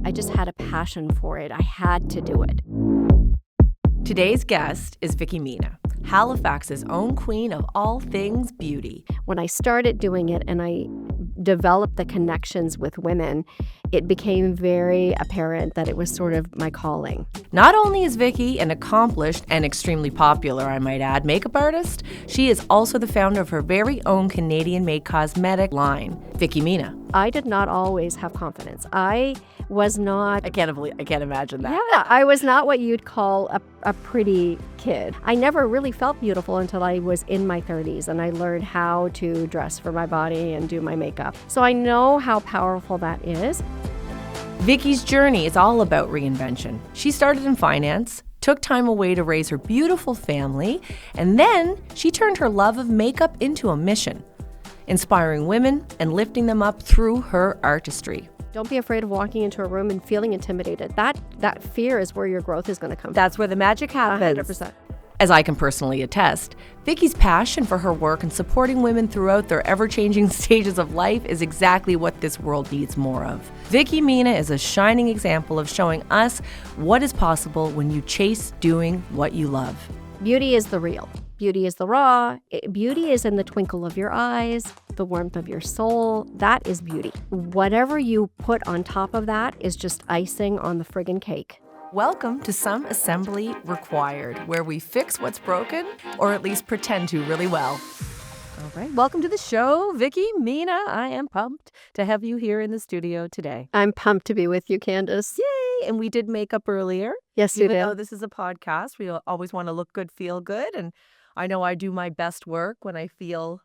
I just had a passion for it. I had to do it. Today's guest is Vicky Mina, Halifax's own queen of all things beauty. When I started doing it and I developed the connections with women, it became very apparent that it was sort of my calling. Not only is Vicky an accomplished and extremely popular, I might add, makeup artist, she is also the founder of her very own Canadian-made cosmetic line, Vicky Mina. I did not always have confidence. I was not... I can't imagine that. Yeah, I was not what you'd call a pretty kid. I never really felt beautiful until I was in my 30s and I learned how to dress for my body and do my makeup. So I know how powerful that is. Vicky's journey is all about reinvention. She started in finance, took time away to raise her beautiful family, and then she turned her love of makeup into a mission, inspiring women and lifting them up through her artistry. Don't be afraid of walking into a room and feeling intimidated. That fear is where your growth is going to come from. That's where the magic happens. 100%. As I can personally attest, Vicky's passion for her work and supporting women throughout their ever-changing stages of life is exactly what this world needs more of. Vicky Mina is a shining example of showing us what is possible when you chase doing what you love. Beauty is the real. Beauty is the raw. Beauty is in the twinkle of your eyes, the warmth of your soul. That is beauty. Whatever you put on top of that is just icing on the friggin' cake. Welcome to Some Assembly Required, where we fix what's broken, or at least pretend to really well. All right, welcome to the show, Vicky Mina. I am pumped to have you here in the studio today. I'm pumped to be with you, Candace. Yay! And we did makeup earlier. Yes, you did. Even though this is a podcast, we always want to look good, feel good. And I know I do my best work when I feel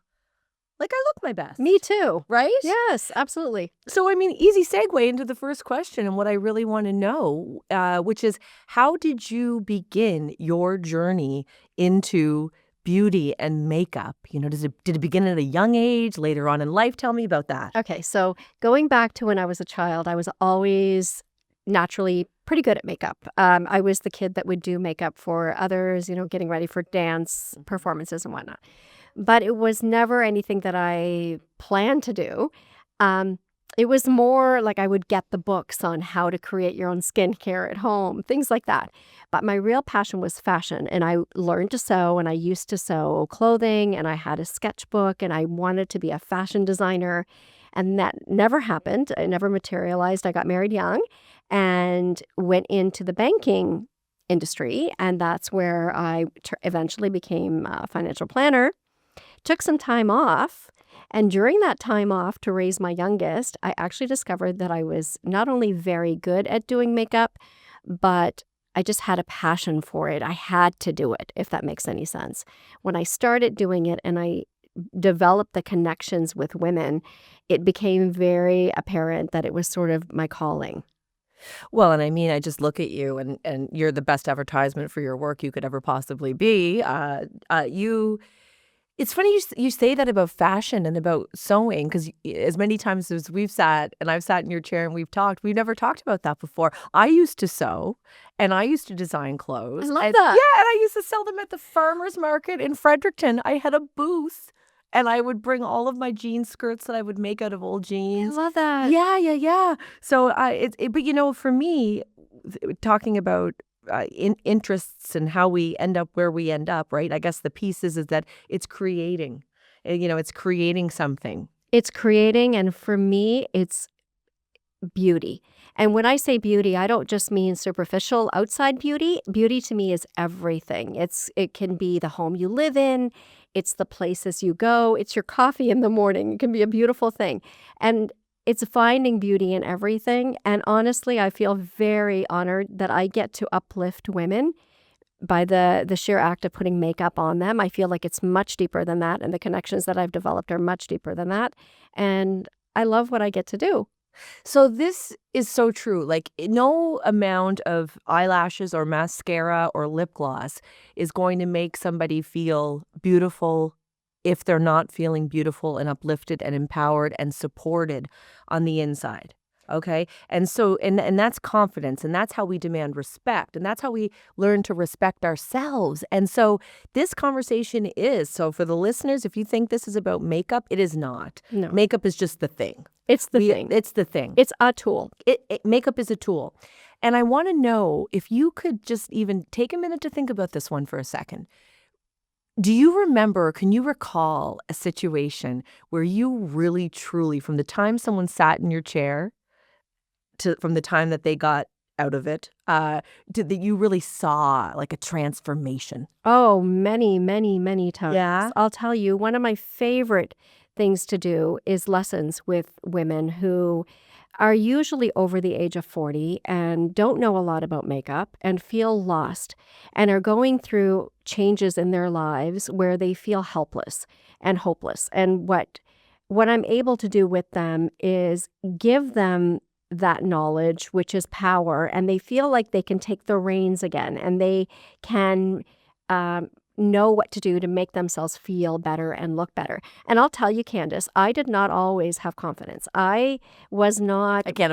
like I look my best. Me too. Right? Yes, absolutely. So, I mean, easy segue into the first question and what I really want to know, which is, how did you begin your journey into beauty and makeup? You know, did it begin at a young age, later on in life? Tell me about that. Okay, so going back to when I was a child, I was always naturally pretty good at makeup. I was the kid that would do makeup for others, getting ready for dance performances and whatnot. But it was never anything that I planned to do. It was more like I would get the books on how to create your own skincare at home, things like that. But my real passion was fashion, and I learned to sew, and I used to sew clothing, and I had a sketchbook, and I wanted to be a fashion designer, and that never happened. It never materialized. I got married young and went into the banking industry, and that's where I eventually became a financial planner. Took some time off, and during that time off to raise my youngest, I actually discovered that I was not only very good at doing makeup, but I just had a passion for it. I had to do it, if that makes any sense. When I started doing it and I developed the connections with women, it became very apparent that it was sort of my calling. Well, and I mean, I just look at you and you're the best advertisement for your work you could ever possibly be. It's funny you say that about fashion and about sewing, because as many times as we've sat and I've sat in your chair and we've never talked about that before. I used to sew and I used to design clothes. I love that. Yeah, and I used to sell them at the farmer's market in Fredericton. I had a booth and I would bring all of my jean skirts that I would make out of old jeans. I love that. Yeah. So but for me, talking about interests and how we end up where we end up, right? I guess the piece is that it's creating, it's creating something. It's creating, and for me, it's beauty. And when I say beauty, I don't just mean superficial outside beauty. Beauty to me is everything. It can be the home you live in. It's the places you go. It's your coffee in the morning. It can be a beautiful thing. And it's finding beauty in everything. And honestly, I feel very honored that I get to uplift women by the sheer act of putting makeup on them. I feel like it's much deeper than that. And the connections that I've developed are much deeper than that. And I love what I get to do. So this is so true. Like, no amount of eyelashes or mascara or lip gloss is going to make somebody feel beautiful if they're not feeling beautiful and uplifted and empowered and supported on the inside. Okay. And so, and that's confidence, and that's how we demand respect, and that's how we learn to respect ourselves. And so this conversation is, so for the listeners, if you think this is about makeup, it is not. No. Makeup is just the thing. It's the thing. It's the thing. It's a tool. Makeup is a tool. And I want to know if you could just even take a minute to think about this one for a second. Do you remember, can you recall a situation where you really, truly, from the time someone sat in your chair from the time that they got out of it, that you really saw like a transformation? Oh, many, many, many times. Yeah. I'll tell you, one of my favorite things to do is lessons with women who are usually over the age of 40 and don't know a lot about makeup and feel lost and are going through changes in their lives where they feel helpless and hopeless. And what I'm able to do with them is give them that knowledge, which is power, and they feel like they can take the reins again and they can know what to do to make themselves feel better and look better. And I'll tell you, Candace, I did not always have confidence. I was not. I can't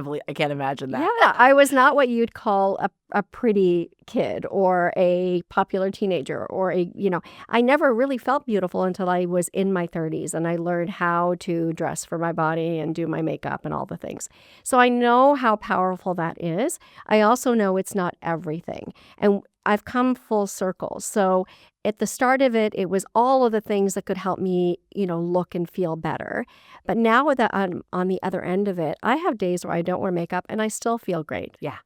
imagine that. Yeah, I was not what you'd call a pretty kid or a popular teenager or I never really felt beautiful until I was in my 30s and I learned how to dress for my body and do my makeup and all the things. So I know how powerful that is. I also know it's not everything. And I've come full circle. So at the start of it, it was all of the things that could help me, look and feel better. But now that I'm on the other end of it, I have days where I don't wear makeup and I still feel great. Yeah.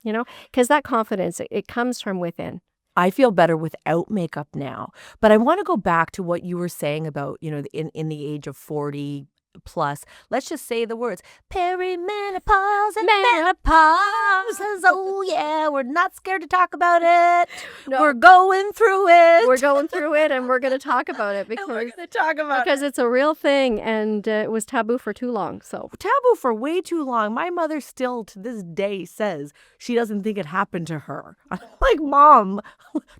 Because that confidence, it comes from within. I feel better without makeup now. But I want to go back to what you were saying about, in the age of 40 plus. Let's just say the words perimenopause and menopause. Oh yeah, we're not scared to talk about it. No. We're going through it. We're going through it and we're going to talk about it because it's a real thing and it was taboo for too long. So taboo for way too long. My mother still to this day says she doesn't think it happened to her. I'm like, Mom,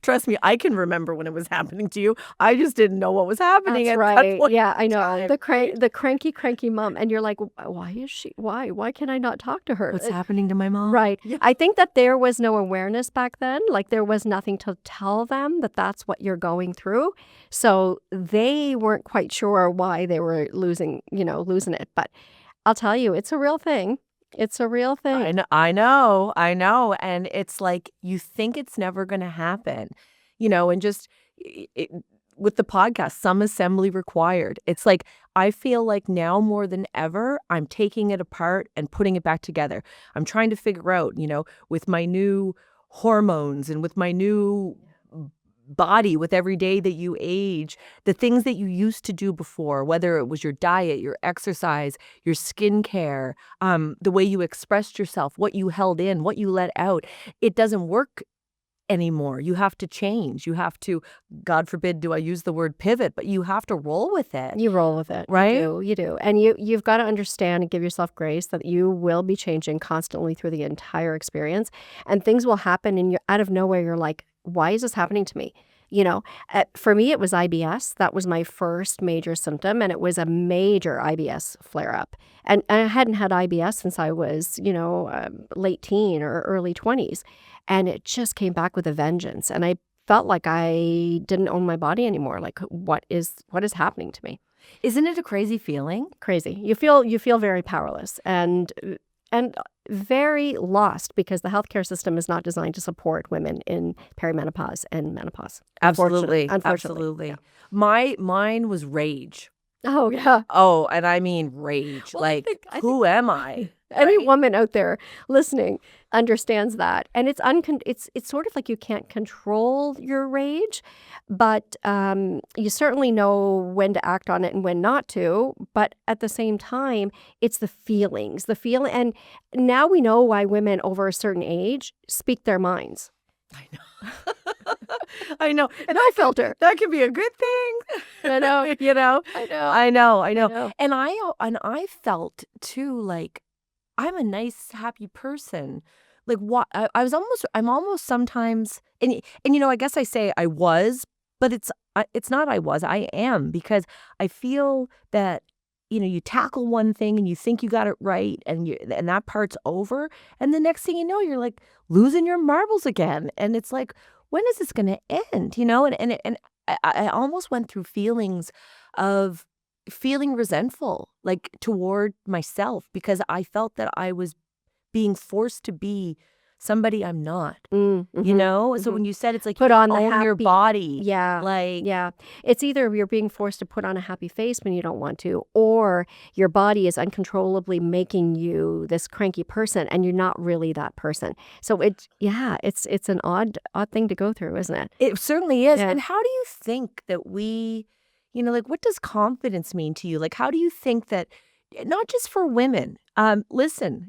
trust me, I can remember when it was happening to you. I just didn't know what was happening. That's at right. That Yeah, I know. The cranky mom. And you're like, why is she? Why can I not talk to her? What's happening to my mom? Right. Yeah. I think that there was no awareness back then. Like there was nothing to tell them that that's what you're going through. So they weren't quite sure why they were losing it. But I'll tell you, it's a real thing. It's a real thing. I know. And it's like, you think it's never going to happen, and just with the podcast, some assembly required. It's like, I feel like now more than ever, I'm taking it apart and putting it back together. I'm trying to figure out, with my new hormones and with my new body, with every day that you age, the things that you used to do before, whether it was your diet, your exercise, your skincare, the way you expressed yourself, what you held in, what you let out, it doesn't work anymore. You have to change. You have to, God forbid, do I use the word pivot, but you have to roll with it. You roll with it. Right? You do. And you've got to understand and give yourself grace that you will be changing constantly through the entire experience. And things will happen and you're out of nowhere. You're like, why is this happening to me? For me, it was IBS. That was my first major symptom. And it was a major IBS flare up. And I hadn't had IBS since I was, late teen or early 20s. And it just came back with a vengeance. And I felt like I didn't own my body anymore. Like, what is happening to me? Isn't it a crazy feeling? Crazy. You feel very powerless and very lost because the healthcare system is not designed to support women in perimenopause and menopause. Unfortunately. Yeah. Mine was rage. Oh, yeah. Oh, and I mean rage. Well, like, I think who am I? any Right? woman out there listening understands that. And it's sort of like you can't control your rage, but you certainly know when to act on it and when not to. But at the same time, it's the feelings. And now we know why women over a certain age speak their minds. I know. I know. And No filter. that could be a good thing. I know. I know. I know. And I felt too like I'm a nice, happy person. Like what I'm almost sometimes, and I guess I say I was, but it's not I am, because I feel that you tackle one thing and you think you got it right and that part's over, and the next thing you know, you're like losing your marbles again, and it's like, when is this going to end? And I almost went through feelings of feeling resentful, like toward myself, because I felt that I was being forced to be somebody I'm not. Mm, You mhm, know? So mhm. when you said it's like Put you on the own your happy body, Yeah, like, yeah. It's either you're being forced to put on a happy face when you don't want to, or your body is uncontrollably making you this cranky person, and you're not really that person. So it's an odd thing to go through, isn't it? it certainly is. Yeah. And how do you think that like, what does confidence mean to you? Like, how do you think that, not just for women, listen,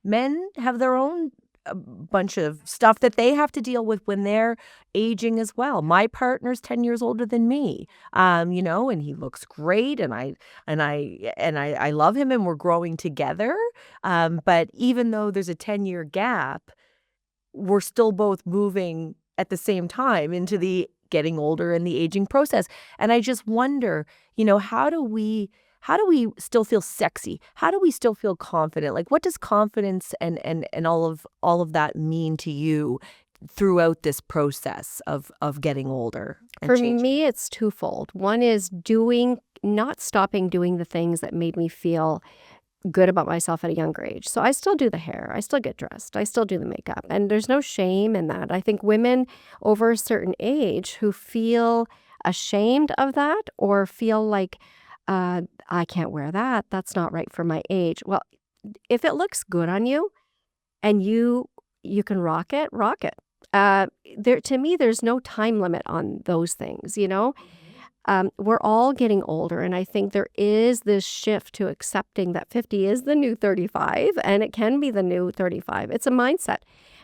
men have their own bunch of stuff that they have to deal with when they're aging as well. My partner's 10 years older than me, and he looks great, and I love him, and we're growing together. But even though there's a 10-year gap, we're still both moving at the same time into the getting older and the aging process. And I just wonder, how do we still feel sexy? How do we still feel confident? Like, what does confidence and all of that mean to you throughout this process of getting older and For changing? me, it's twofold. One is not stopping doing the things that made me feel good about myself at a younger age. So I still do the hair, I still get dressed, I still do the makeup, and there's no shame in that. I think women over a certain age who feel ashamed of that or feel like I can't wear that, that's not right for my age. Well, if it looks good on you and you can rock it, rock it. There to me, there's no time limit on those things. We're all getting older, and I think there is this shift to accepting that 50 is the new 35, and it can be the new 35. It's a mindset.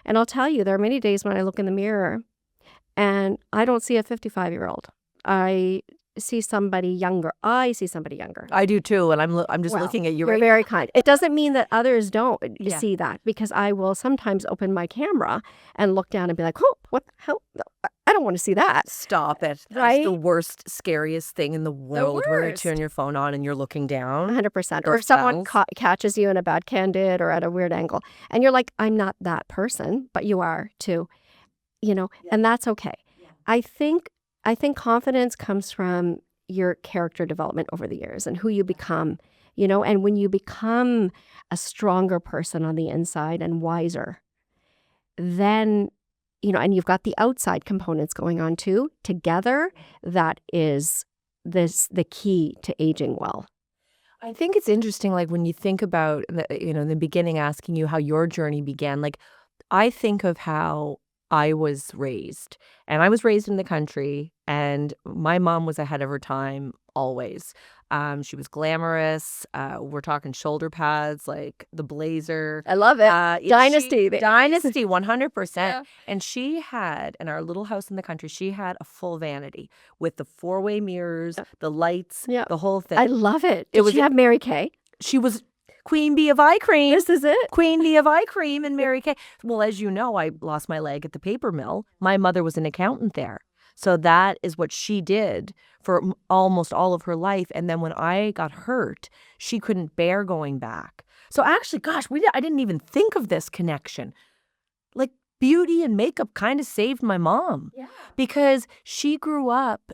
And I'll tell you, there are many days when I look in the mirror and I don't see a 55-year-old. I see somebody younger. I see somebody younger. I do too, and I'm just Well, looking at you you're right very kind. It doesn't mean that others don't Yeah. see that, because I will sometimes open my camera and look down and be like, oh, what the hell? No, I don't want to see that. Stop it. That's Right? the worst, scariest thing in the world, where you worst. turn your phone on and you're looking down. 100%. Or Or if someone sounds. catches you in a bad candid or at a weird angle, and you're like, I'm not that person, but you are too, and that's okay. I think confidence comes from your character development over the years and who you become, and when you become a stronger person on the inside and wiser, then, and you've got the outside components going on too, together, that is the key to aging well. I think it's interesting, like, when you think about, in the beginning, asking you how your journey began. Like, I think of how I was raised, and I was raised in the country, and my mom was ahead of her time always. She was glamorous. We're talking shoulder pads, like the blazer. I love it. Dynasty. Dynasty, 100%. Yeah. And she had, in our little house in the country, she had a full vanity with the four-way mirrors, the lights, Yeah. the whole thing. I love it. Did she have Mary Kay? She was Queen Bee of Eye Cream. This is it. Queen Bee of Eye Cream and Mary Kay. Well, as you know, I lost my leg at the paper mill. My mother was an accountant there. So that is what she did for almost all of her life. And then when I got hurt, she couldn't bear going back. So actually, gosh, I didn't even think of this connection. Like, beauty and makeup kind of saved my mom. Yeah. Because she grew up,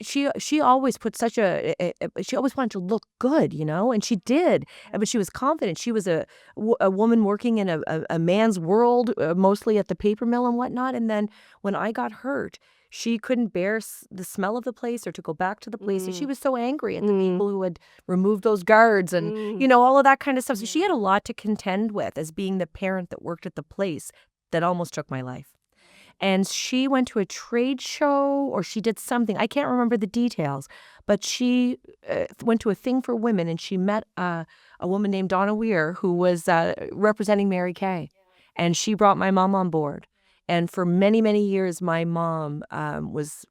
she always put she always wanted to look good, and she did. But she was confident. She was a woman working in a man's world, mostly at the paper mill and whatnot. And then when I got hurt, she couldn't bear the smell of the place or to go back to the place. And she was so angry at the people who had removed those guards and, all of that kind of stuff. So she had a lot to contend with as being the parent that worked at the place that almost took my life. And she went to a trade show, or she did something. I can't remember the details, but she went to a thing for women, and she met a woman named Donna Weir, who was representing Mary Kay. And she brought my mom on board. And for many, many years, my mom was,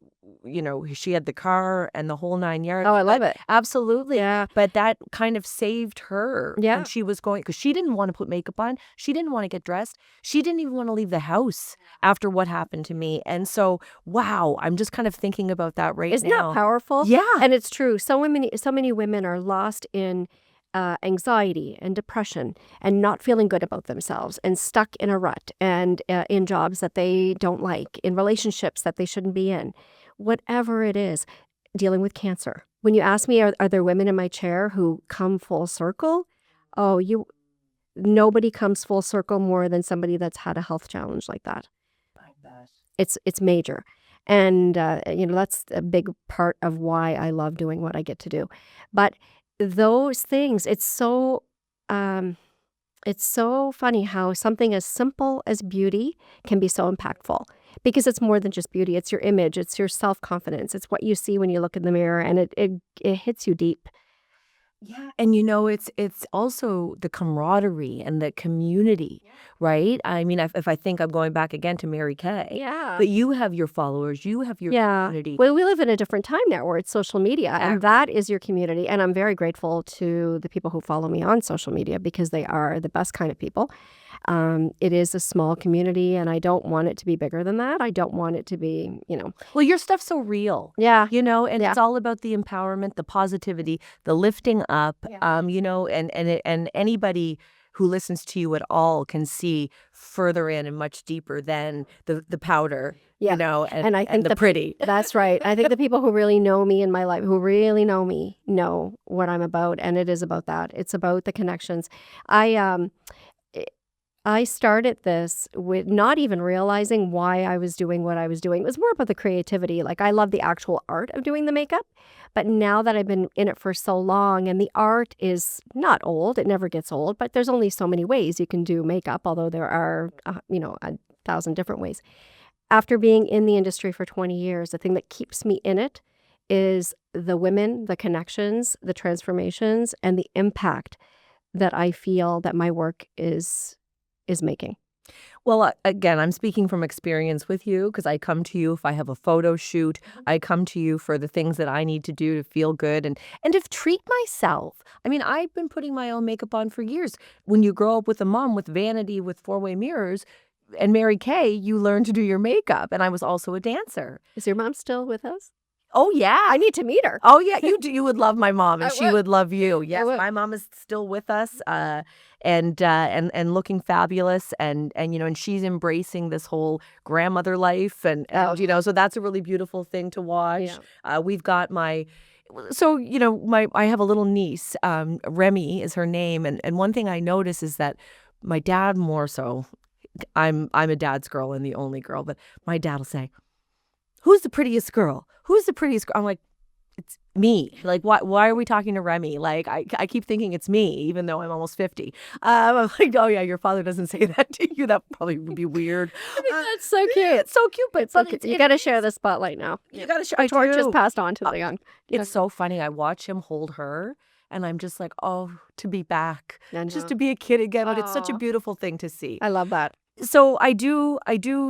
she had the car and the whole 9 yards. Oh, I love it. Absolutely. Yeah. But that kind of saved her. Yeah. And she was going, because she didn't want to put makeup on. She didn't want to get dressed. She didn't even want to leave the house after what happened to me. And so, wow, I'm just kind of thinking about that right Isn't now. that powerful? Yeah. And it's true. So many women are lost in anxiety and depression and not feeling good about themselves and stuck in a rut and in jobs that they don't like, in relationships that they shouldn't be in, whatever it is, dealing with cancer. when you ask me, are there women in my chair who come full circle? Oh, nobody comes full circle more than somebody that's had a health challenge like that. I bet. It's major. And, that's a big part of why I love doing what I get to do. But those things, um, it's so funny how something as simple as beauty can be so impactful because it's more than just beauty. It's your image, it's your self-confidence, it's what you see when you look in the mirror, and it hits you deep. Yeah, and it's also the camaraderie and the community, right? I mean, if I think I'm going back again to Mary Kay, Yeah. but you have your followers, you have your Yeah. community. Well, we live in a different time now where it's social media, Yeah. and that is your community. And I'm very grateful to the people who follow me on social media because they are the best kind of people. It is a small community, and I don't want it to be bigger than that. I don't want it to be. Well, your stuff's so real. Yeah. And Yeah. it's all about the empowerment, the positivity, the lifting up, Yeah. and anybody who listens to you at all can see further in and much deeper than the powder, Yeah. and I think the pretty. That's right. I think the people who really know me in my life, who really know me, know what I'm about, and it is about that. It's about the connections. I um I started this with not even realizing why I was doing what I was doing. It was more about the creativity. Like, I love the actual art of doing the makeup. But now that I've been in it for so long, and the art is not old, it never gets old, but there's only so many ways you can do makeup, although there are, 1,000 different ways. After being in the industry for 20 years, the thing that keeps me in it is the women, the connections, the transformations, and the impact that I feel that my work is making. Well, again, I'm speaking from experience with you because I come to you if I have a photo shoot. I come to you for the things that I need to do to feel good and to treat myself. I mean, I've been putting my own makeup on for years. When you grow up with a mom with vanity, with four-way mirrors, and Mary Kay, you learn to do your makeup. And I was also a dancer. Is your mom still with us? Oh, yeah. I need to meet her. Oh, yeah, you would love my mom, and I she would. would love you. Yes, would. my mom is still with us, and looking fabulous, and she's embracing this whole grandmother life, so that's a really beautiful thing to watch. Yeah. We've got I have a little niece, Remy is her name, and one thing I notice is that my dad more so, I'm a dad's girl and the only girl, but my dad will say, "Who's the prettiest girl? Who's the prettiest girl?" I'm like, "It's me." Like, why are we talking to Remy? Like, I keep thinking it's me, even though I'm almost 50. I'm like, "Oh, yeah, your father doesn't say that to you. That probably would be weird." I mean, that's so cute. It's so cute, but You got to share the spotlight now. You got to share. The I torch is do. passed on to the young. It's so funny. I watch him hold her, and I'm just like, oh, to be back, I just know. to be a kid again. But it's such a Aw. beautiful thing to see. I love that. So I do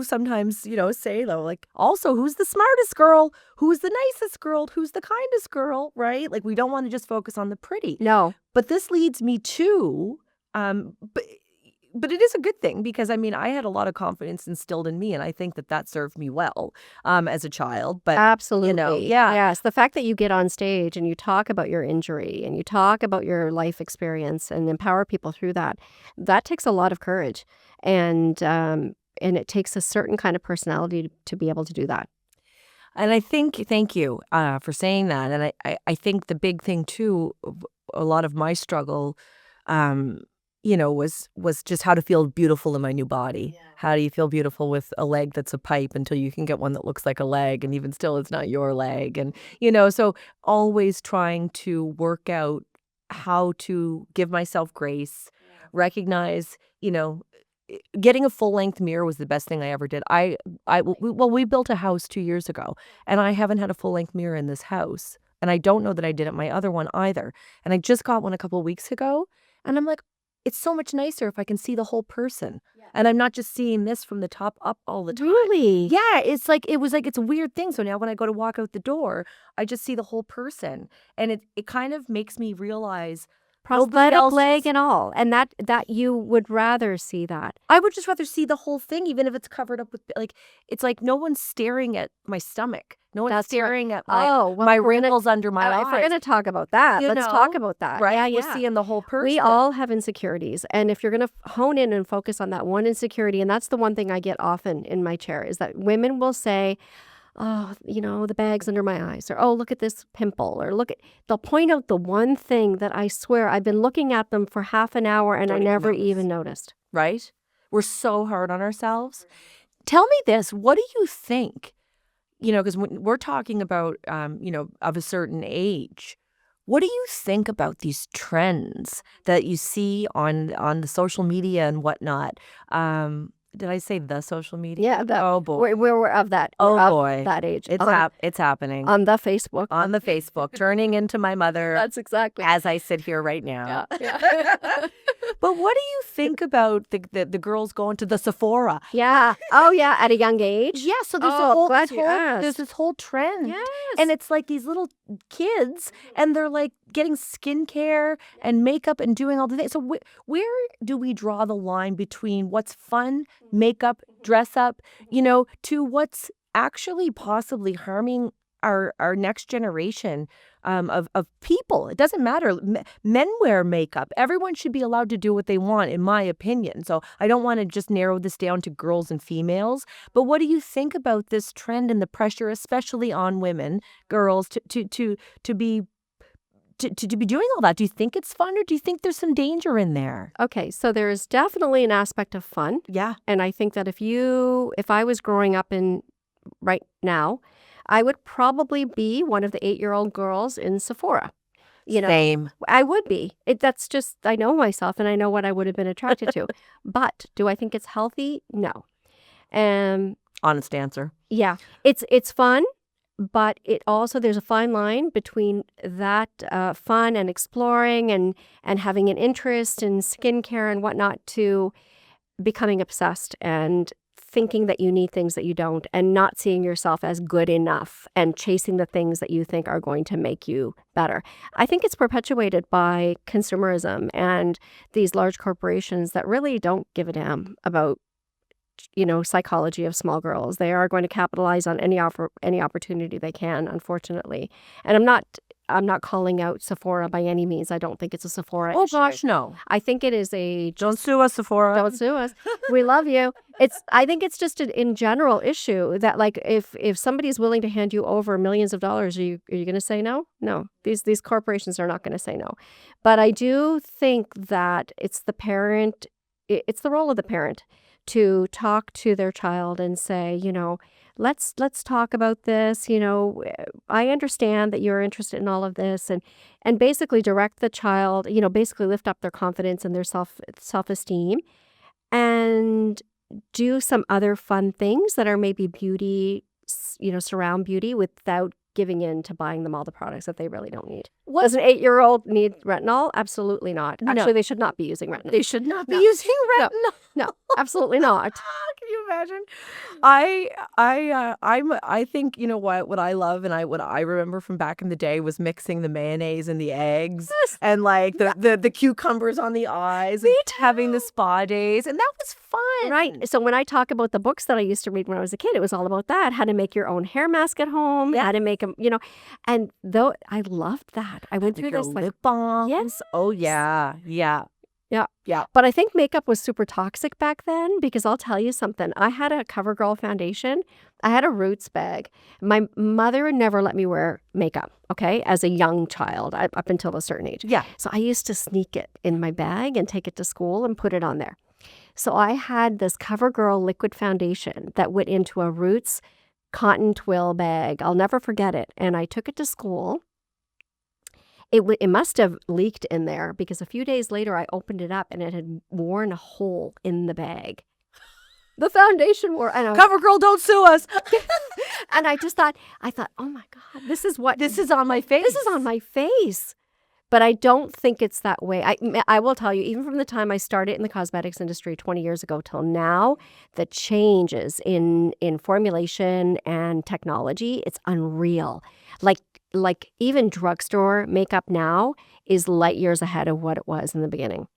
sometimes, say though, like, also, who's the smartest girl? Who's the nicest girl? Who's the kindest girl, right? Like, we don't want to just focus on the pretty. No. But this leads me to, but it is a good thing because, I mean, I had a lot of confidence instilled in me, and I think that served me well, as a child. But, Absolutely. yeah. Yes. The fact that you get on stage and you talk about your injury and you talk about your life experience and empower people through that, that takes a lot of courage. And it takes a certain kind of personality to be able to do that. And I think, thank you for saying that. And I think the big thing too, a lot of my struggle, was just how to feel beautiful in my new body. Yeah. How do you feel beautiful with a leg that's a pipe until you can get one that looks like a leg, and even still, it's not your leg. And, so always trying to work out how to give myself grace, recognize, getting a full-length mirror was the best thing I ever did. We built a house 2 years ago, and I haven't had a full-length mirror in this house. And I don't know that I did at my other one either. And I just got one a couple of weeks ago, and I'm like, it's so much nicer if I can see the whole person. Yeah. And I'm not just seeing this from the top up all the time. Really? Yeah, it's a weird thing. So now when I go to walk out the door, I just see the whole person. And it kind of makes me realize prosthetic leg and all, and that you would rather see that. I would just rather see the whole thing, even if it's covered up with, like, it's like no one's staring at my stomach. No one's staring at my wrinkles under my eyes. If we're going to talk about that, let's talk about that. Right? Yeah, We're seeing the whole person. We all have insecurities, and if you're going to hone in and focus on that one insecurity, and that's the one thing I get often in my chair, is that women will say, oh, the bag's under my eyes, or oh, look at this pimple, or they'll point out the one thing that I swear I've been looking at them for half an hour and I Don't even never notice. even noticed. Right? We're so hard on ourselves. Tell me this, what do you think? Because when we're talking about, of a certain age, what do you think about these trends that you see on the social media and whatnot? Did I say the social media? Yeah, Oh boy. we're of that. Oh We're of boy. that age. It's happening. On the Facebook. On the Facebook, turning into my mother That's exactly. as I sit here right now. Yeah. But what do you think about the girls going to the Sephora? Yeah. Oh, yeah. At a young age. Yeah, so there's Glad you asked. there's this whole trend. Yes. And it's like these little kids, and they're like getting skincare and makeup and doing all the things. So where do we draw the line between what's fun, makeup, dress up, to what's actually possibly harming our next generation of people? It doesn't matter. Men wear makeup. Everyone should be allowed to do what they want, in my opinion. So I don't want to just narrow this down to girls and females. But what do you think about this trend and the pressure, especially on women, girls, to be doing all that? Do you think it's fun, or do you think there's some danger in there? Okay, so there's definitely an aspect of fun. Yeah. And I think that if I was growing up in right now, I would probably be one of the 8-year-old girls in Sephora. Same. I would be. That's just, I know myself and I know what I would have been attracted to. But do I think it's healthy? No. Honest answer. Yeah, it's fun, but it also, there's a fine line between that fun and exploring and having an interest in skincare and whatnot, to becoming obsessed and thinking that you need things that you don't, and not seeing yourself as good enough and chasing the things that you think are going to make you better. I think it's perpetuated by consumerism and these large corporations that really don't give a damn about psychology of small girls. They are going to capitalize on any opportunity they can, unfortunately. And I'm not calling out Sephora by any means. I don't think it's a Sephora Oh issue. gosh, no. I think it is a Don't sue us, Sephora. don't sue us. We love you. I think it's just an in general issue that, like, if somebody's willing to hand you over millions of dollars, are you going to say no? No. These corporations are not going to say no. But I do think that it's the parent. It's the role of the parent to talk to their child and say, let's talk about this. I understand that you're interested in all of this, and basically direct the child, basically lift up their confidence and their self-esteem, and do some other fun things that are maybe beauty, surround beauty, without giving in to buying them all the products that they really don't need. Does an 8-year-old need retinol? Absolutely not. No. Actually, they should not be using retinol. They should not be No. using No. retinol. No, absolutely not. Can you imagine? I think, what I love, and what I remember from back in the day was mixing the mayonnaise and the eggs, Yes. and like the cucumbers on the eyes, and having the spa days, and that was fun. Right. So when I talk about the books that I used to read when I was a kid, it was all about that: how to make your own hair mask at home, Yeah. how to make them, and though I loved that, I went through Your this lip balms. Yes. Oh yeah. Yeah. Yeah. Yeah. But I think makeup was super toxic back then, because I'll tell you something. I had a CoverGirl foundation. I had a Roots bag. My mother never let me wear makeup, okay, as a young child, up until a certain age. Yeah. So I used to sneak it in my bag and take it to school and put it on there. So I had this CoverGirl liquid foundation that went into a Roots cotton twill bag. I'll never forget it. And I took it to school. It must have leaked in there, because a few days later I opened it up and it had worn a hole in the bag. The foundation wore. And CoverGirl, don't sue us. and I thought, oh my God, this is on my face. This is on my face. But I don't think it's that way. I will tell you, even from the time I started in the cosmetics industry 20 years ago till now, the changes in formulation and technology, it's unreal. Like even drugstore makeup now is light years ahead of what it was in the beginning.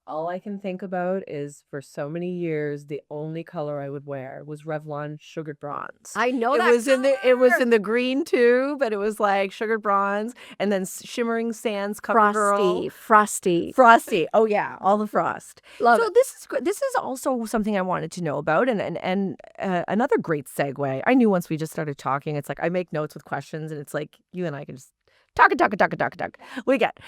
All I can think about is for so many years, the only color I would wear was Revlon Sugared Bronze. I know It that was in color. the green too, but it was like sugared bronze and then Shimmering Sands CoverGirl. Frosty. Frosty. Oh yeah, all the frost. Love So it. this is also something I wanted to know about, and another great segue. I knew once we just started talking, it's like I make notes with questions, and it's like you and I can just talk and talk and talk and talk and talk. We get.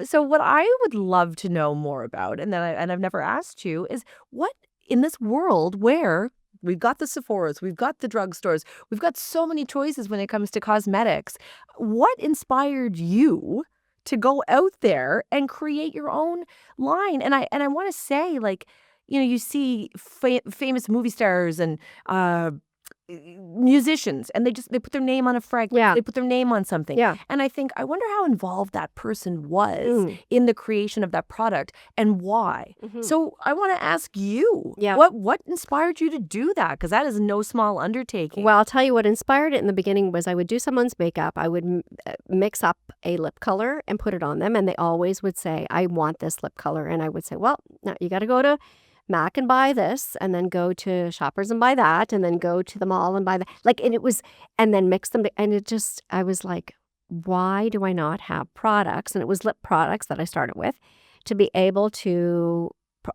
So what I would love to know more about, and I've never asked you, is what in this world where we've got the Sephoras, we've got the drugstores, we've got so many choices when it comes to cosmetics. What inspired you to go out there and create your own line? And I want to say, like, you see famous movie stars and musicians, and they put their name on a fragrance, Yeah. they put their name on something. Yeah. And I think, I wonder how involved that person was Mm. in the creation of that product and why. Mhm. So I want to ask you, Yeah. what inspired you to do that? Because that is no small undertaking. Well, I'll tell you what inspired it in the beginning was I would do someone's makeup. I would mix up a lip color and put it on them. And they always would say, I want this lip color. And I would say, well, now you got to go to Mac and buy this, and then go to Shoppers and buy that, and then go to the mall and buy that. Like, and it was, and then mix them. And it just, I was like, why do I not have products? And it was lip products that I started with to be able to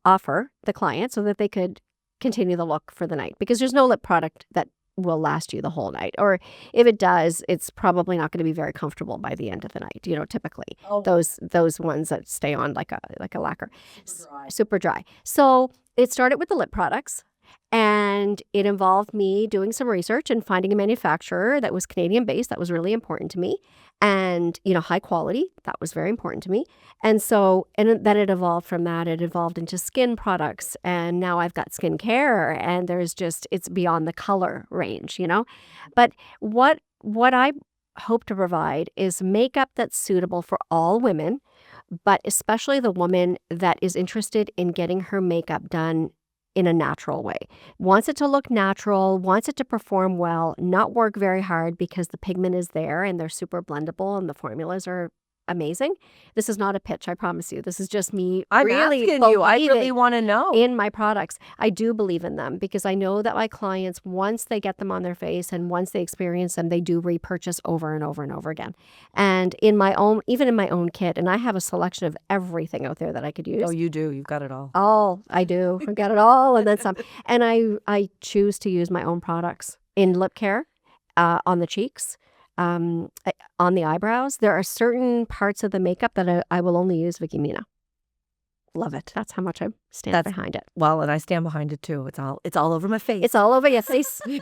offer the client so that they could continue the look for the night, because there's no lip product that will last you the whole night, or if it does, it's probably not going to be very comfortable by the end of the night, typically those ones that stay on like a lacquer, super dry. So it started with the lip products, and it involved me doing some research and finding a manufacturer that was Canadian based. That was really important to me. And, high quality, that was very important to me. And so, and then it evolved from that. It evolved into skin products. And now I've got skincare, and it's beyond the color range, But what I hope to provide is makeup that's suitable for all women, but especially the woman that is interested in getting her makeup done in a natural way. Wants it to look natural, wants it to perform well, not work very hard because the pigment is there and they're super blendable and the formulas are amazing. This is not a pitch, I promise you. This is just me I'm really asking you. I really believing want to know. in my products. I do believe in them because I know that my clients, once they get them on their face and once they experience them, they do repurchase over and over and over again. And even in my own kit, and I have a selection of everything out there that I could use. Oh, you do. You've got it all. Oh, I do. I got it all and then some. And I choose to use my own products in lip care, on the cheeks, on the eyebrows. There are certain parts of the makeup that I will only use Vicky Mina. Love it. That's how much I stand behind it. Well, and I stand behind it too. It's all over my face. It's all over your face. And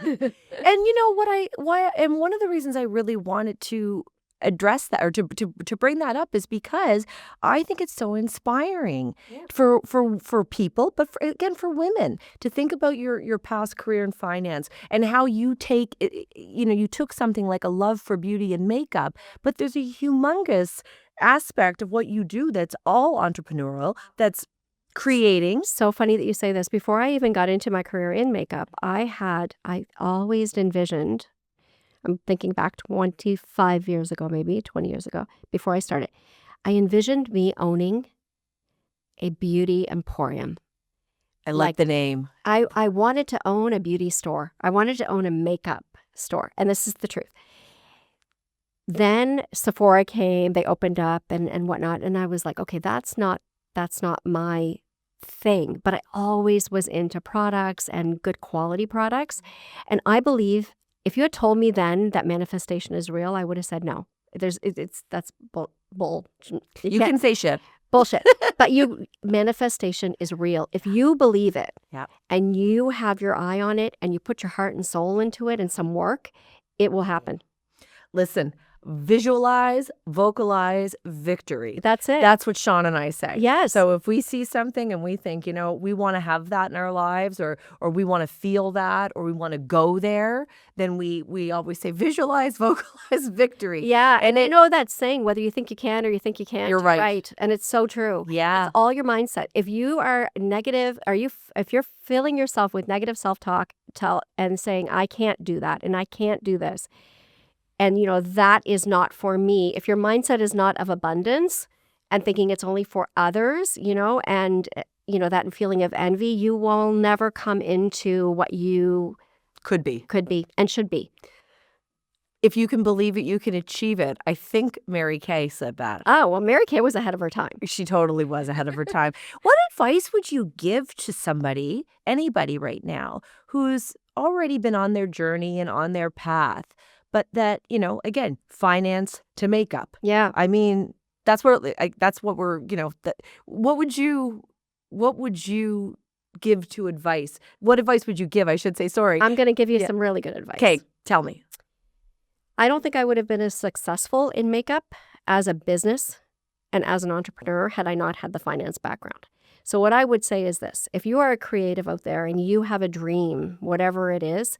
you know and one of the reasons I really wanted to address that, or to bring that up, is because I think it's so inspiring for people, but for women to think about your past career in finance and how you you took something like a love for beauty and makeup, but there's a humongous aspect of what you do that's all entrepreneurial, that's creating. So funny that you say this. Before I even got into my career in makeup, I always envisioned, I'm thinking back 25 years ago, maybe 20 years ago, before I started, I envisioned me owning a beauty emporium. I like the name. I wanted to own a beauty store. I wanted to own a makeup store. And this is the truth. Then Sephora came, they opened up and whatnot. And I was like, okay, that's not my thing. But I always was into products and good quality products. And I believe if you had told me then that manifestation is real, I would have said no. That's bull. You can say shit. Bullshit. But manifestation is real. If you believe it, and you have your eye on it, and you put your heart and soul into it and some work, it will happen. Listen, visualize, vocalize, victory. That's it. That's what Sean and I say. Yes. So if we see something and we think, we want to have that in our lives, or we want to feel that, or we want to go there, then we always say visualize, vocalize, victory. Yeah. And that saying, whether you think you can or you think you can't. You're right. And it's so true. Yeah. It's all your mindset. If you are negative, if you're filling yourself with negative self-talk and saying, I can't do that and I can't do this, and, that is not for me. If your mindset is not of abundance and thinking it's only for others, and, that feeling of envy, you will never come into what you Could be. could be and should be. If you can believe it, you can achieve it. I think Mary Kay said that. Oh, well, Mary Kay was ahead of her time. She totally was ahead of her time. What advice would you give to somebody, anybody right now, who's already been on their journey and on their path, but that, again, finance to makeup? Yeah. I mean, that's what we're, what would you give to advice? What advice would you give? I should say, sorry. I'm going to give you Yeah. some really good advice. Okay, tell me. I don't think I would have been as successful in makeup as a business and as an entrepreneur had I not had the finance background. So what I would say is this: if you are a creative out there and you have a dream, whatever it is,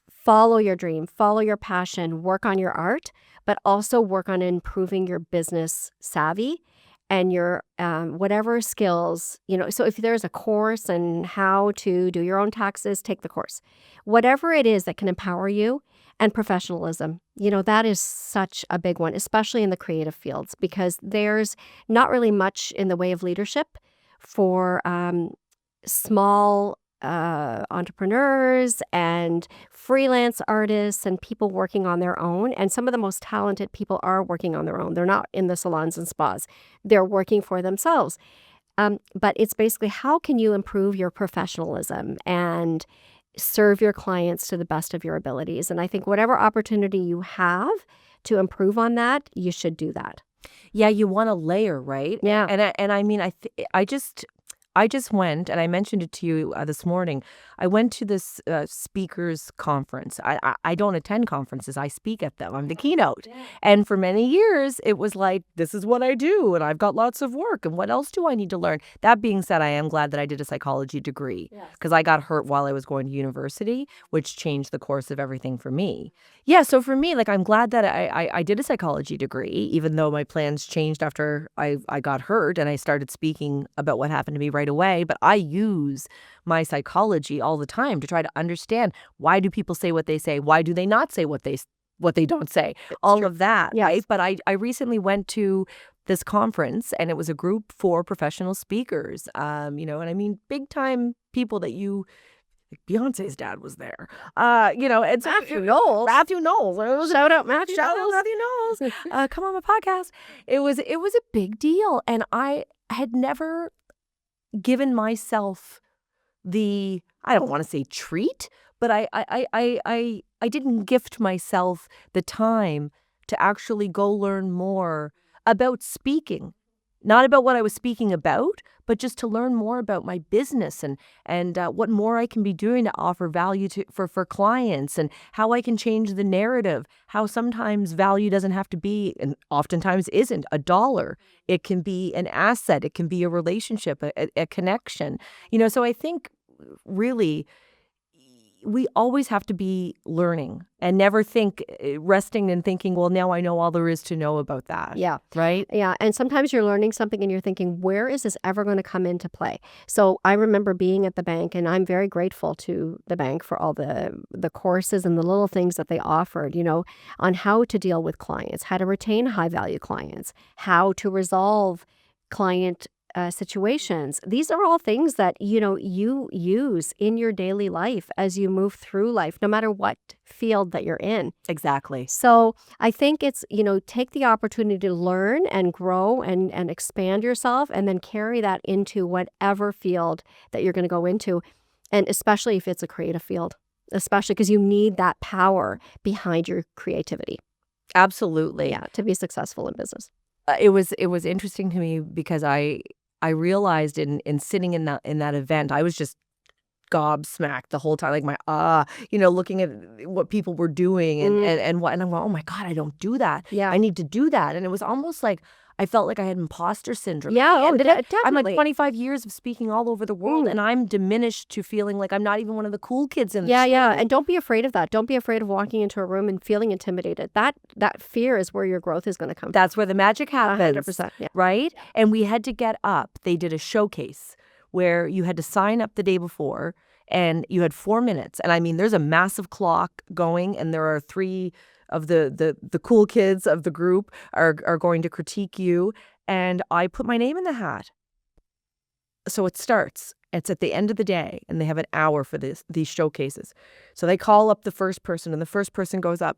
follow your dream, follow your passion, work on your art, but also work on improving your business savvy and your whatever skills, so if there's a course on how to do your own taxes, take the course. Whatever it is that can empower you, and professionalism, that is such a big one, especially in the creative fields, because there's not really much in the way of leadership for small entrepreneurs and freelance artists and people working on their own. And some of the most talented people are working on their own. They're not in the salons and spas. They're working for themselves. But it's basically, how can you improve your professionalism and serve your clients to the best of your abilities? And I think whatever opportunity you have to improve on that, you should do that. Yeah, you want to layer, right? Yeah. And I mean, I just went, and I mentioned it to you this morning. I went to this speakers conference. I don't attend conferences. I speak at them. I'm the keynote. Yeah. And for many years, it was like, this is what I do, and I've got lots of work, and what else do I need to learn? That being said, I am glad that I did a psychology degree, because I got hurt while I was going to university, which changed the course of everything for me. Yeah, so for me, I'm glad that I did a psychology degree, even though my plans changed after I got hurt and I started speaking about what happened to me right away. But I use my psychology all the time to try to understand, why do people say what they say? Why do they not say what they don't say? All of that, Yes. right? But I recently went to this conference, and it was a group for professional speakers, and I mean, big time people that Beyonce's dad was there, and so Matthew Knowles. Matthew Knowles. Shout out Matthew Shout out Knowles. Matthew Knowles. Come on my podcast. It was a big deal, and I had never given myself I don't want to say treat, but I didn't gift myself the time to actually go learn more about speaking. Not about what I was speaking about, but just to learn more about my business and what more I can be doing to offer value for clients, and how I can change the narrative, how sometimes value doesn't have to be, and oftentimes isn't, $1. It can be an asset. It can be a relationship, a connection. So I think really we always have to be learning and never resting and thinking, well, now I know all there is to know about that. Yeah. Right? Yeah. And sometimes you're learning something and you're thinking, where is this ever going to come into play? So I remember being at the bank, and I'm very grateful to the bank for all the courses and the little things that they offered, on how to deal with clients, how to retain high value clients, how to resolve client situations. These are all things that, you use in your daily life as you move through life, no matter what field that you're in. Exactly. So I think it's, take the opportunity to learn and grow and expand yourself, and then carry that into whatever field that you're going to go into. And especially if it's a creative field, especially because you need that power behind your creativity. Absolutely. Yeah, to be successful in business. It was interesting to me because I realized in sitting in that event, I was just gobsmacked the whole time, looking at what people were doing and I'm going, oh my God, I don't do that. Yeah. I need to do that. And it was almost like I felt like I had imposter syndrome. Yeah, And definitely. I'm like 25 years of speaking all over the world, and I'm diminished to feeling like I'm not even one of the cool kids in the school. Yeah. And don't be afraid of that. Don't be afraid of walking into a room and feeling intimidated. That fear is where your growth is going to come from. That's where the magic happens. 100%. Yeah. Right? And we had to get up. They did a showcase where you had to sign up the day before, and you had 4 minutes. And I mean, there's a massive clock going, and there are 3 the cool kids of the group are going to critique you. And I put my name in the hat. So it starts. It's at the end of the day, and they have an hour for these showcases. So they call up the first person, and the first person goes up.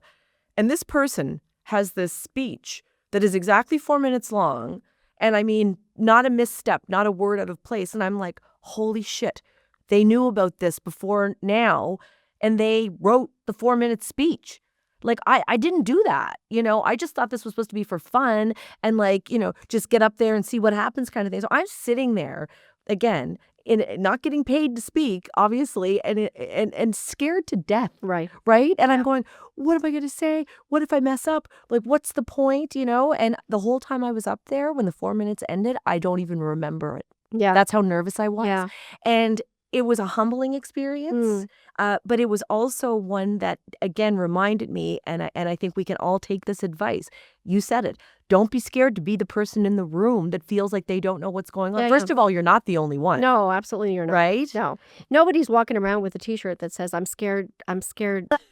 And this person has this speech that is exactly 4 minutes long. And I mean, not a misstep, not a word out of place. And I'm like, holy shit. They knew about this before now, and they wrote the 4-minute speech. Like, I didn't do that, I just thought this was supposed to be for fun and like, just get up there and see what happens kind of thing. So I'm sitting there again, not getting paid to speak, obviously, and scared to death. Right. Right. And I'm going, what am I going to say? What if I mess up? Like, what's the point? And the whole time I was up there, when the 4 minutes ended, I don't even remember it. Yeah. That's how nervous I was. Yeah. And it was a humbling experience, but it was also one that, again, reminded me, and I think we can all take this advice. You said it. Don't be scared to be the person in the room that feels like they don't know what's going on. Yeah, First of all, you're not the only one. No, absolutely you're not. Right? No. Nobody's walking around with a T-shirt that says, I'm scared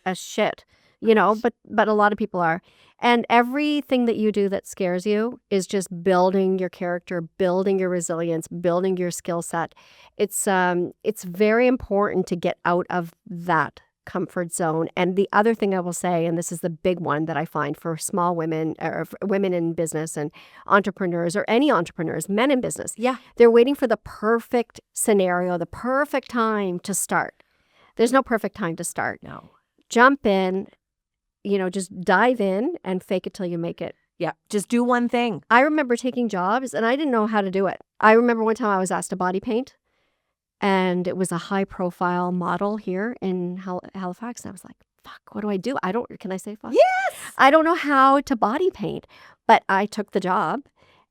as shit, but a lot of people are. And everything that you do that scares you is just building your character, building your resilience, building your skill set. It's very important to get out of that comfort zone. And the other thing I will say, and this is the big one that I find for small women or for women in business and entrepreneurs or any entrepreneurs, men in business. Yeah. They're waiting for the perfect scenario, the perfect time to start. There's no perfect time to start. No. Jump in, just dive in and fake it till you make it. Yeah. Just do one thing. I remember taking jobs and I didn't know how to do it. I remember one time I was asked to body paint. And it was a high-profile model here in Halifax. And I was like, fuck, what do I do? Can I say fuck? Yes! I don't know how to body paint. But I took the job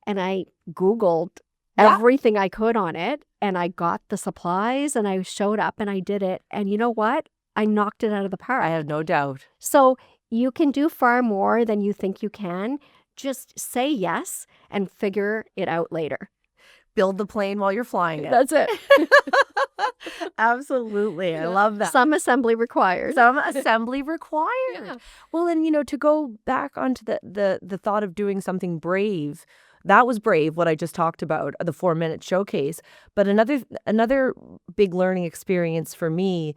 and I Googled everything I could on it. And I got the supplies and I showed up and I did it. And you know what? I knocked it out of the park. I have no doubt. So you can do far more than you think you can. Just say yes and figure it out later. Build the plane while you're flying it. That's it. Absolutely. I love that. Some assembly required. Some assembly required. Yeah. Well, and to go back onto the thought of doing something brave, that was brave, what I just talked about, the 4-minute showcase. But another big learning experience for me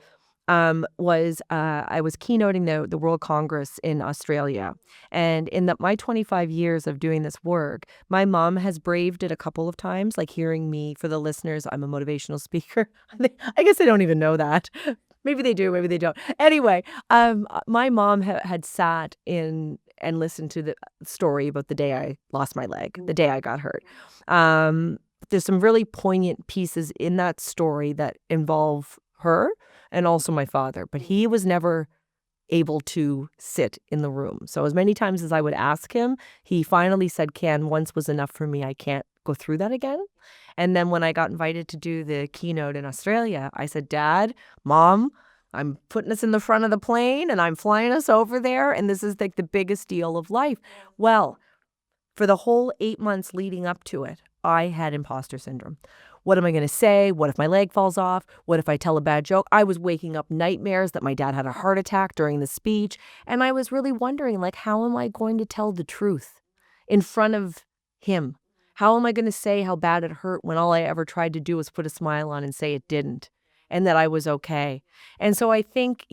was I was keynoting the World Congress in Australia. And in my 25 years of doing this work, my mom has braved it a couple of times, like hearing me. For the listeners, I'm a motivational speaker. I guess they don't even know that. Maybe they do, maybe they don't. Anyway, my mom had sat in and listened to the story about the day I lost my leg, the day I got hurt. There's some really poignant pieces in that story that involve her and also my father, but he was never able to sit in the room. So as many times as I would ask him, he finally said, "Can, once was enough for me. I can't go through that again." And then when I got invited to do the keynote in Australia, I said, "Dad, Mom, I'm putting us in the front of the plane and I'm flying us over there. And this is like the biggest deal of life." Well, for the whole 8 months leading up to it, I had imposter syndrome. What am I going to say? What if my leg falls off? What if I tell a bad joke? I was waking up nightmares that my dad had a heart attack during the speech. And I was really wondering, like, how am I going to tell the truth in front of him? How am I going to say how bad it hurt when all I ever tried to do was put a smile on and say it didn't and that I was okay? And so I think,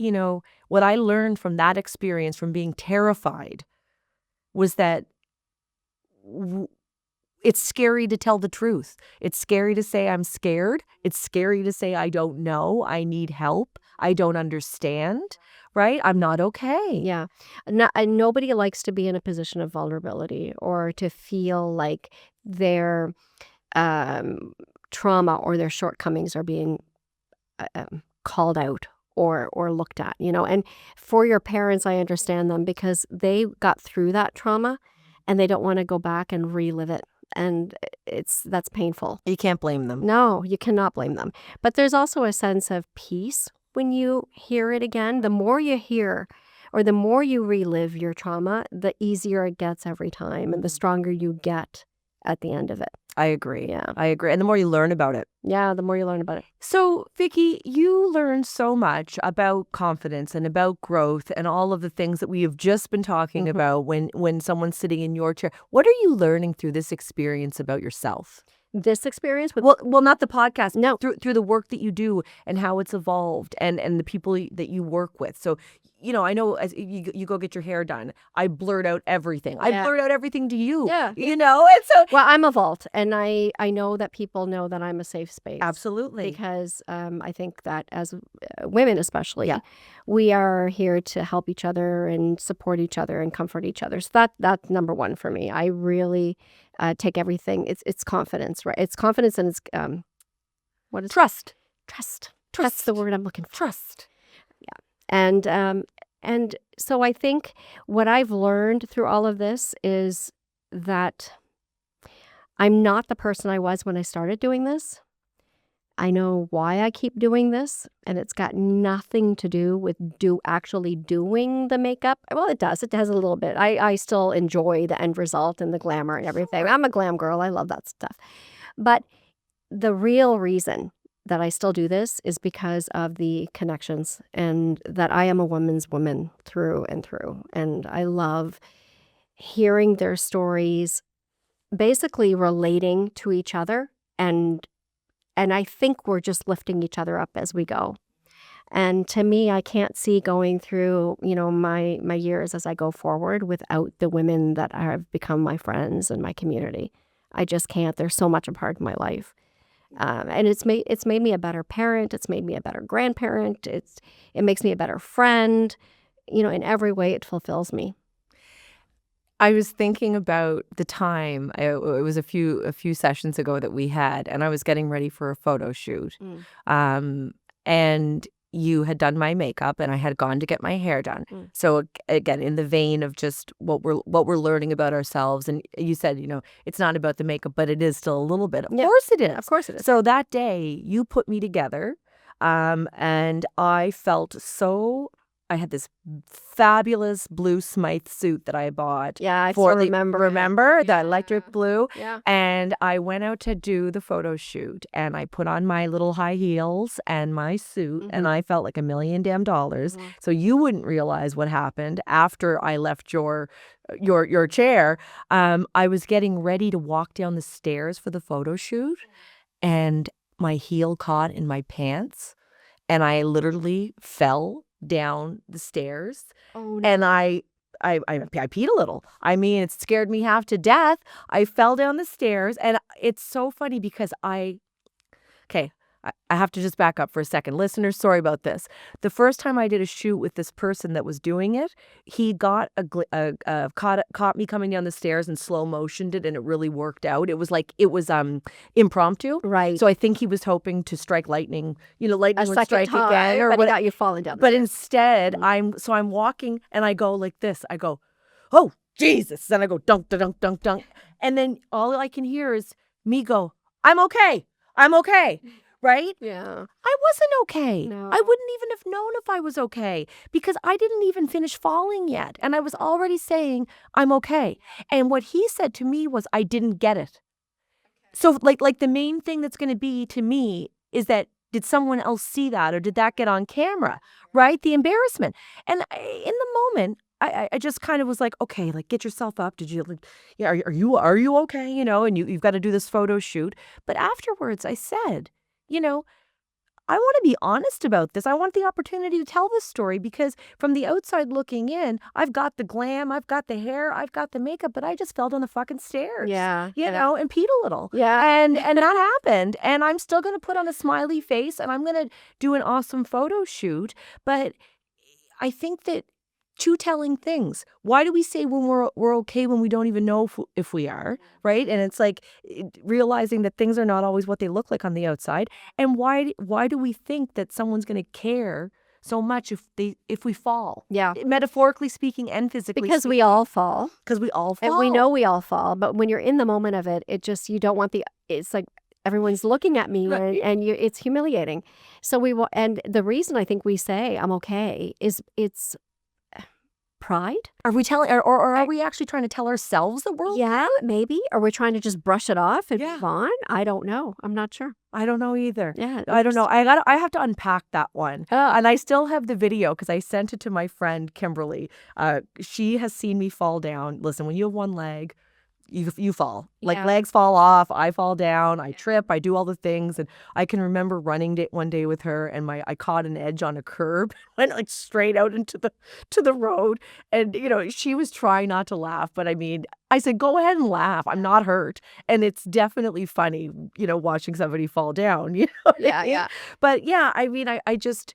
what I learned from that experience, from being terrified, was that it's scary to tell the truth. It's scary to say I'm scared. It's scary to say I don't know. I need help. I don't understand. Right? I'm not okay. Yeah. And nobody likes to be in a position of vulnerability or to feel like their trauma or their shortcomings are being called out or looked at, And for your parents, I understand them because they got through that trauma and they don't want to go back and relive it. And that's painful. You can't blame them. No, you cannot blame them. But there's also a sense of peace when you hear it again. The more you hear or the more you relive your trauma, the easier it gets every time and the stronger you get at the end of it. I agree. Yeah. I agree. And the more you learn about it. Yeah, the more you learn about it. So, Vicky, you learned so much about confidence and about growth and all of the things that we have just been talking about when someone's sitting in your chair. What are you learning through this experience about yourself? This experience with Well, not the podcast. No. Through the work that you do and how it's evolved and the people that you work with. So, I know as you go get your hair done, I blurt out everything. I blurt out everything to you. Yeah. And so Well, I'm a vault, and I know that people know that I'm a safe space. absolutely. Because I think that as women especially, Yeah. we are here to help each other and support each other and comfort each other. So that's number one for me. I really take everything. It's confidence, right? It's confidence and it's what is Trust. trust. That's the word I'm looking for. Trust. And so I think what I've learned through all of this is that I'm not the person I was when I started doing this. I know why I keep doing this, and it's got nothing to do with actually doing the makeup. Well, it does. It has a little bit. I still enjoy the end result and the glamour and everything. I'm a glam girl. I love that stuff. But the real reason that I still do this is because of the connections and that I am a woman's woman through and through. And I love hearing their stories, basically relating to each other. And I think we're just lifting each other up as we go. And to me, I can't see going through, my years as I go forward without the women that have become my friends and my community. I just can't. They're so much a part of my life. And it's made me a better parent. It's made me a better grandparent. It makes me a better friend. In every way, it fulfills me. I was thinking about the time. It was a few sessions ago that we had, and I was getting ready for a photo shoot. And you had done my makeup, and I had gone to get my hair done. So again, in the vein of just what we're learning about ourselves, and you said, it's not about the makeup, but it is still a little bit. Of course it is. Of course it is. So that day, you put me together, and I felt so. I had this fabulous blue Smythe suit that I bought. Yeah, I still remember. Remember the electric blue? Yeah. And I went out to do the photo shoot, and I put on my little high heels and my suit, and I felt like $1 million damn. So you wouldn't realize what happened after I left your chair. I was getting ready to walk down the stairs for the photo shoot, and my heel caught in my pants, and I literally fell down the stairs. Oh, no. And I peed a little. I mean, it scared me half to death. I fell down the stairs, and it's so funny because I have to just back up for a second. Listeners, sorry about this. The first time I did a shoot with this person that was doing it, he got caught me coming down the stairs and slow motioned it, and it really worked out. It was impromptu. Right. So I think he was hoping to strike lightning. Lightning A would second strike time, again, or but what? he got you falling down. But instead, I'm walking, and I go like this. I go, oh Jesus! Then I go dunk, dunk, dunk, dunk, and then all I can hear is me go, I'm okay. Right? Yeah. I wasn't okay. No. I wouldn't even have known if I was okay because I didn't even finish falling yet. And I was already saying, I'm okay. And what he said to me was, I didn't get it. So like the main thing that's going to be to me is that, did someone else see that, or did that get on camera? Right? The embarrassment. And in the moment, I just kind of was like, okay, like, get yourself up. Did you, are you okay? And you've got to do this photo shoot. But afterwards I said, I want to be honest about this. I want the opportunity to tell this story because from the outside looking in, I've got the glam, I've got the hair, I've got the makeup, but I just fell down the fucking stairs. Yeah. And peed a little. Yeah. And that happened. And I'm still going to put on a smiley face, and I'm going to do an awesome photo shoot. But I think that two telling things. Why do we say when we're okay when we don't even know if we are, right? And it's like realizing that things are not always what they look like on the outside. And why do we think that someone's going to care so much if we fall? Yeah. Metaphorically speaking and physically Because speaking. we all fall. Because we all fall. And we know we all fall. But when you're in the moment of it, you don't want it's like everyone's looking at me, Right. and it's humiliating. So and the reason I think we say I'm okay is it's pride. Are we telling, or are we actually trying to tell ourselves that we're Yeah, maybe. Or we're trying to just brush it off and Yeah. move on. I don't know. I'm not sure. I don't know either. Yeah, I don't know. I have to unpack that one. And I still have the video because I sent it to my friend Kimberly. She has seen me fall down. Listen, when you have one leg, you fall. Like Yeah. legs fall off, I fall down, I trip, I do all the things. And I can remember running one day with her, and I caught an edge on a curb, went like straight out into the road. And she was trying not to laugh, but I mean, I said, go ahead and laugh. I'm not hurt. And it's definitely funny, watching somebody fall down. What I Yeah, mean? yeah. But yeah, I mean, I just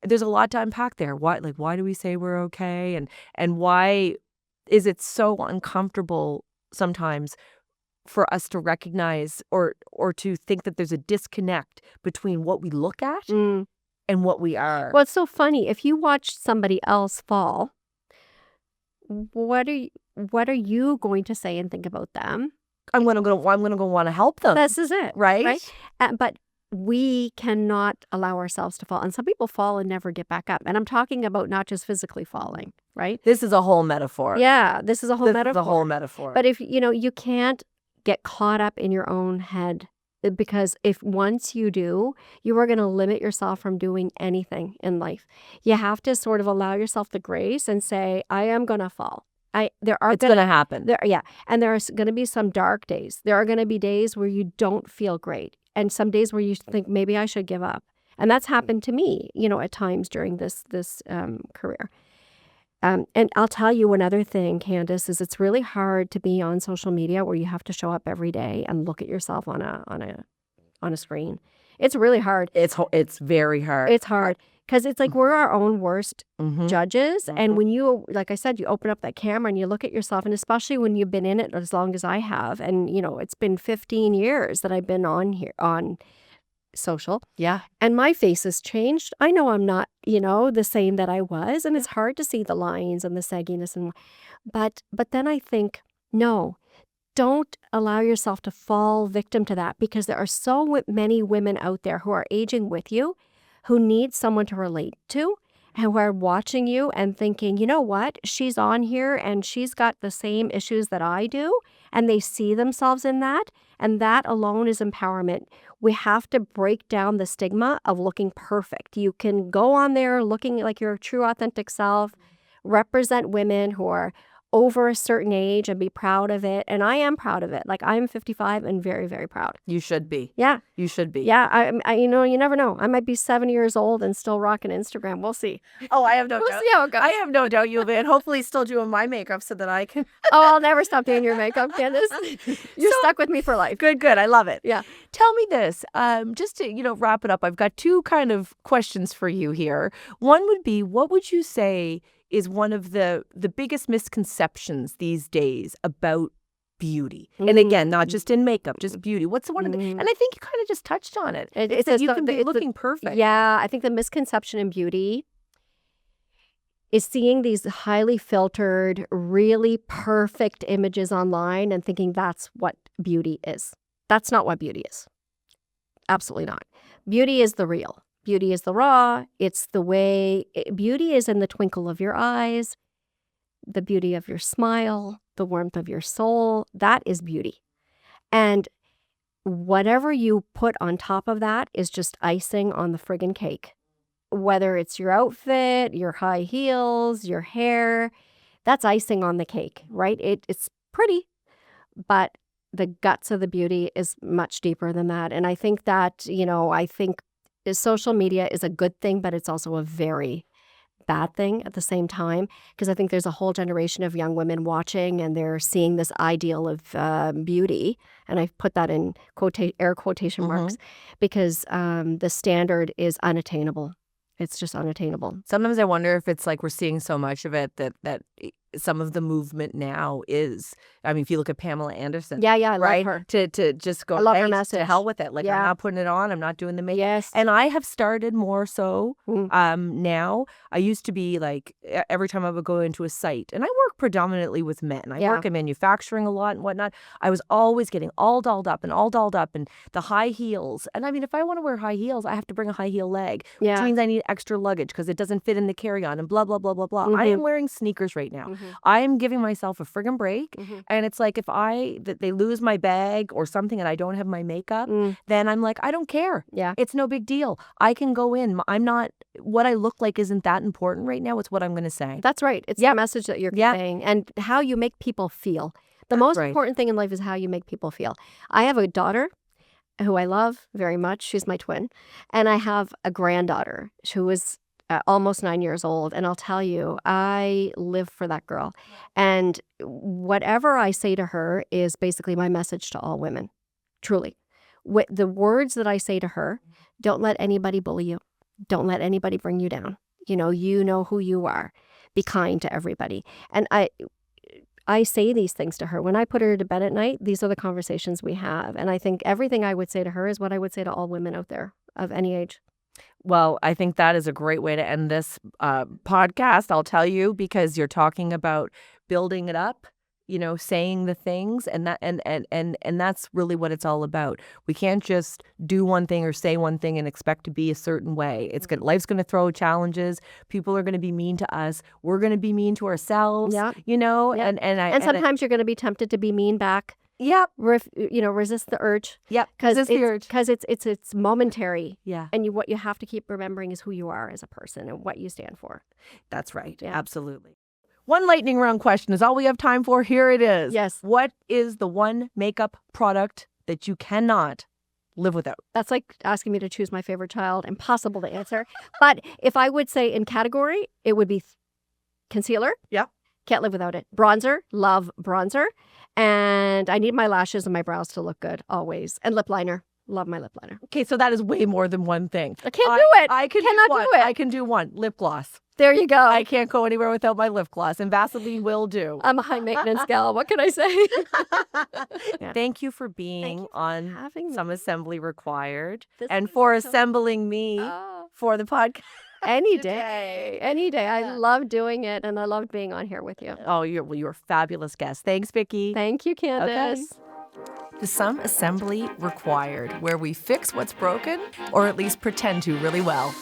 there's a lot to unpack there. Why do we say we're okay, and why is it so uncomfortable sometimes for us to recognize or to think that there's a disconnect between what we look at Mm. and what we are? Well, it's so funny. If you watch somebody else fall, what are you going to say and think about them? I'm gonna go want to help them. This is it, right? But we cannot allow ourselves to fall. And some people fall and never get back up. And I'm talking about not just physically falling, right? This is a whole metaphor. Yeah, this is a whole This metaphor. is a whole metaphor. But if you can't get caught up in your own head, because if once you do, you are going to limit yourself from doing anything in life. You have to sort of allow yourself the grace and say, I am going to fall. It's going to happen. And there are going to be some dark days. There are going to be days where you don't feel great, and some days where you think maybe I should give up. And that's happened to me, at times during this career. And I'll tell you another thing, Candace, is it's really hard to be on social media where you have to show up every day and look at yourself on a screen. It's really hard. It's very hard. It's hard because it's like we're our own worst judges. Mhm. And when you, like I said, you open up that camera and you look at yourself, and especially when you've been in it as long as I have, and it's been 15 years that I've been on social. Yeah. And my face has changed. I know I'm not, the same that I was, and it's hard to see the lines and the sagginess but then I think, no, don't allow yourself to fall victim to that, because there are so many women out there who are aging with you, who need someone to relate to, and who are watching you and thinking, you know what, she's on here and she's got the same issues that I do, and they see themselves in that, and that alone is empowerment. We have to break down the stigma of looking perfect. You can go on there looking like your true authentic self, represent women who are over a certain age and be proud of it. And I am proud of it. Like, I'm 55 and very, very proud. You should be. Yeah. You should be. Yeah. You never know. I might be 7 years old and still rocking Instagram. We'll see. Oh, I have no We'll doubt. see how it goes. I have no doubt you'll be, and hopefully still doing my makeup so that I can. Oh, I'll never stop doing your makeup, Candace. You're stuck with me for life. Good. I love it. Yeah. Tell me this, just to, wrap it up. I've got two kind of questions for you here. One would be, what would you say is one of the biggest misconceptions these days about beauty? And again, not just in makeup, just beauty. What's one of the, and I think you kind of just touched on it. It's that you can be looking perfect. Yeah, I think the misconception in beauty is seeing these highly filtered, really perfect images online and thinking that's what beauty is. That's not what beauty is. Absolutely not. Beauty is the real. Beauty is the raw. It's the way, beauty is in the twinkle of your eyes, the beauty of your smile, the warmth of your soul. That is beauty. And whatever you put on top of that is just icing on the friggin' cake. Whether it's your outfit, your high heels, your hair, that's icing on the cake, right? It's pretty, but the guts of the beauty is much deeper than that. And I think that, I think social media is a good thing, but it's also a very bad thing at the same time, because I think there's a whole generation of young women watching, and they're seeing this ideal of beauty, and I put that in air quotation marks, because the standard is unattainable. It's just unattainable. Sometimes I wonder if it's like we're seeing so much of it that some of the movement now is, I mean, if you look at Pamela Anderson, Yeah, I right? love her. To just go, I love her "Hey, message. to hell with it. Like, I'm Yeah. not putting it on. I'm not doing the makeup." Yes. And I have started more so now. I used to be like, every time I would go into a site, and I work predominantly with men. I Yeah. work in manufacturing a lot and whatnot. I was always getting all dolled up and the high heels. And I mean, if I want to wear high heels, I have to bring a high heel leg, which Yeah. means I need extra luggage because it doesn't fit in the carry-on and blah, blah, blah, blah, blah. I am wearing sneakers right now. I am giving myself a friggin' break. And it's like, if they lose my bag or something and I don't have my makeup, then I'm like, I don't care. Yeah. It's no big deal. I can go in. I'm not, what I look like isn't that important right now. It's what I'm going to say. That's right. It's the message that you're conveying and how you make people feel. The most important thing in life is how you make people feel. I have a daughter who I love very much. She's my twin. And I have a granddaughter who is almost 9 years old. And I'll tell you, I live for that girl. And whatever I say to her is basically my message to all women, truly. The words that I say to her, don't let anybody bully you. Don't let anybody bring you down. You know who you are. Be kind to everybody. And I say these things to her. When I put her to bed at night, these are the conversations we have. And I think everything I would say to her is what I would say to all women out there of any age. Well, I think that is a great way to end this podcast, I'll tell you, because you're talking about building it up, saying the things, and that's really what it's all about. We can't just do one thing or say one thing and expect to be a certain way. Life's going to throw challenges. People are going to be mean to us. We're going to be mean to ourselves. Yeah. And sometimes you're going to be tempted to be mean back. Yep. Resist the urge. Yep. Because it's momentary. Yeah. And what you have to keep remembering is who you are as a person and what you stand for. That's right. Yeah. Absolutely. One lightning round question is all we have time for. Here it is. Yes. What is the one makeup product that you cannot live without? That's like asking me to choose my favorite child. Impossible to answer. But if I would say in category, it would be concealer. Yeah. Can't live without it. Bronzer. Love bronzer. And I need my lashes and my brows to look good always. And lip liner. Love my lip liner. Okay, so that is way more than one thing. I can't do it. I cannot do it. I can do one. Lip gloss. There you go. I can't go anywhere without my lip gloss, and Vaseline will do. I'm a high maintenance gal. What can I say? Yeah. Thank you for being on having Some me. Assembly Required And for assembling me for the podcast. Any day. I love doing it, and I loved being on here with you. Oh, you're a fabulous guest. Thanks, Vicky. Thank you, Candace. Okay. The Some Assembly Required, where we fix what's broken, or at least pretend to really well.